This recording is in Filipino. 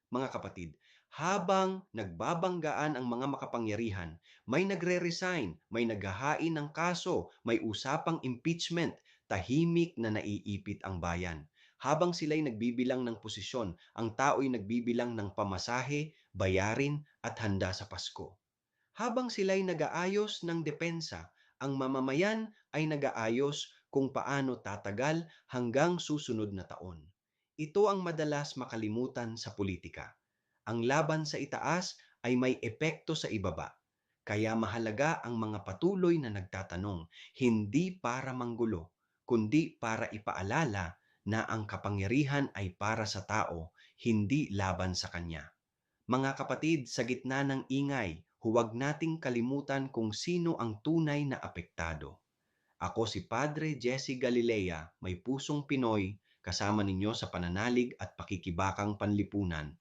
Mga kapatid, habang nagbabanggaan ang mga makapangyarihan, may nagre-resign, may naghahain ng kaso, may usapang impeachment, tahimik na naiipit ang bayan. Habang sila'y nagbibilang ng posisyon, ang tao'y nagbibilang ng pamasahe, bayarin at handa sa Pasko. Habang sila'y nag-aayos ng depensa, ang mamamayan ay nag-aayos kung paano tatagal hanggang susunod na taon. Ito ang madalas makalimutan sa politika. Ang laban sa itaas ay may epekto sa ibaba. Kaya mahalaga ang mga patuloy na nagtatanong, hindi para manggulo, kundi para ipaalala na ang kapangyarihan ay para sa tao, hindi laban sa kanya. Mga kapatid, sa gitna ng ingay, huwag nating kalimutan kung sino ang tunay na apektado. Ako si Padre Jesse Galilea, may pusong Pinoy, kasama ninyo sa pananalig at pakikibakang panlipunan.